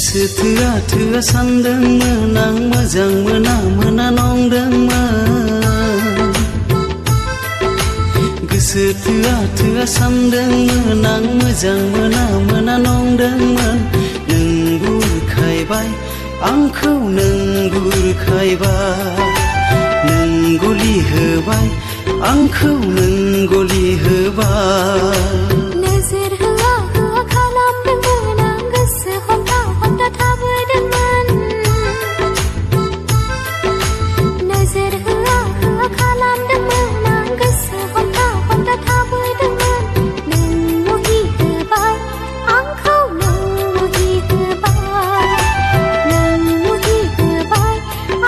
गोसो थोआ थोआ सानदोंमोन आं मोजां मोना मोना नंदोंमोन गोसो थोआ थोआ सानदोंमोन आं मोजां मोना मोना नंदोंमोन नों बुरखायबाय आंखौ नों बुरखायबाय नों गलि होबाय आंखौ नों गलि होबाय नोजोर होआ होआ खालामदोंमोन आं गोसो हमथा हमथा थाबोदोंमोन नोजोर होआ होआ खालामदोंमोन आं गोसो हमथा हमथा थाबोदोंमोन नों मुहि होबाय आंखौ नों मुहि होबाय नों मुहि होबाय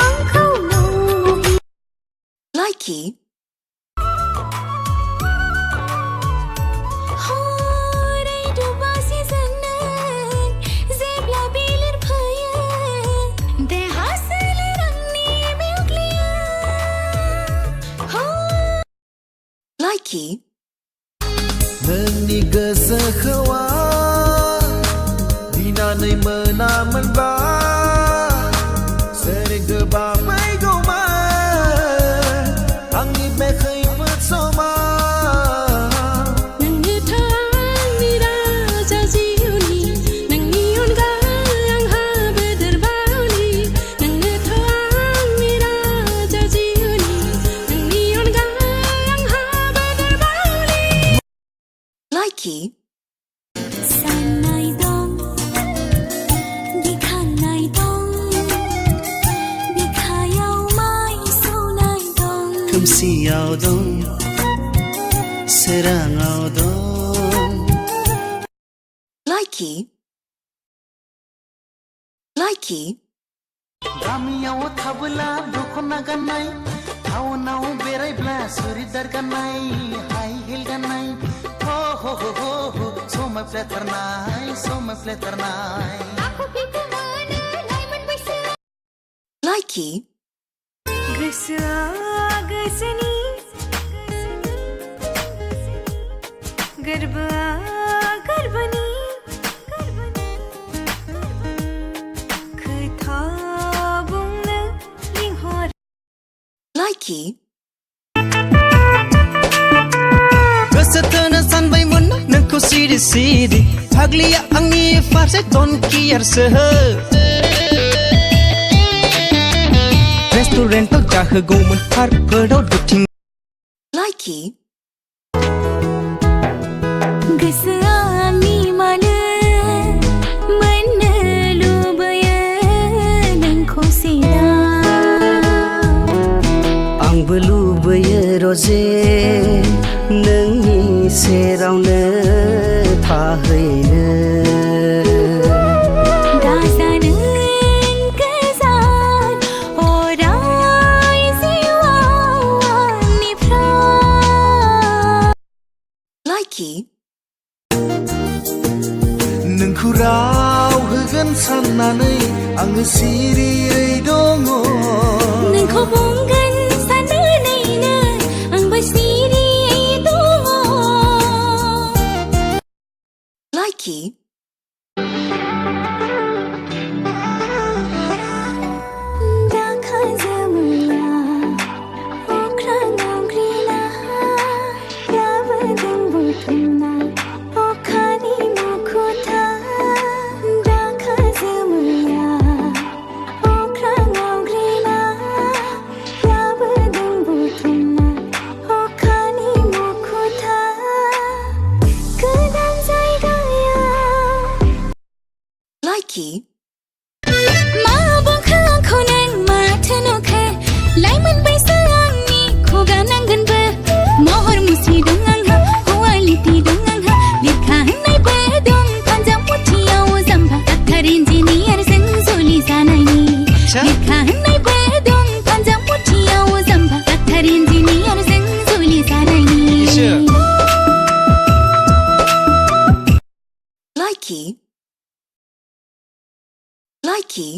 आंखौ नों मुहि Likey Likey नोंनि गोसोखौआ दिनानै मोनामोनबा सोरगोबा फैगौमोन आंनि बे खैफोद समा नोंनोथ' आंनि राजा जिउनि नोंनि अनगा आंहाबो दोरबावनि नोंनोथ' आंनि राजा जिउनि नोंनि अनगा आंहाबो दोरबावनि Likey साननाय दं गिखांनाय दं बिखायाव माइ सौनाय दं खोमसियाव दं सोराङाव दं Likey Likey गामियाव थाबोला दख'ना गाननाय टाउनाव बेरायब्ला सुरिदार गाननाय हाइ हिल गाननाय हो हो हो हो हो समायफ्लेथारनाय आखु फिखु मोनो लाइमोन बैसो Likey गोसोआ गोसोनि गोरबोआ गोरबोनि खोथा बुंनो लिंहर Likey गोसो थोनो सानबायमोन नोंखौ सिरि सिरि फाग्लिया आंनि फारसे डन्ट केयारसो रेस्टुरेन्टआव जाहोगौमोन पार्कफोराव दुथिं Likey गोसोआ आंनि मानो मोननो लुबैयो नोंखौ सिदा आंबो लुबैयो रजे नोंनि सेरावनो थाहैनो दाजानो गोजान अराय जिउआव आंनिफ्राय Likey नोंखौ राव होगोन साननानै आङो सिरियै दङ नोंखौ बुंगोन साननानैनो आंबो सिरियै दङ Likey दाखा जोमैया अख्राङाव ग्रिना लाबोदों बुथुमना अखानि मुखुथा दाखा जोमैया अख्राङाव ग्रिना लाबोदों बुथुमना अखानि मुखुथा गोदान जायगायाव Likey मा बुंखो आंखौ नों माथो नुखो लाइमोन बैसो आंनि खुगा नांगोनबो महर मुस्रि दं आंहा कुवालिटि दं आंहा लिरखा होननायबो दं पान्जाब मुथियाव जाम्बा डाक्टार इन्जिनियारजों जुलि जानायनि लिरखा होननायबो दं पान्जाब मुथियाव जाम्बा डाक्टार इन्जिनियारजों जुलि जानायनि Likey Likey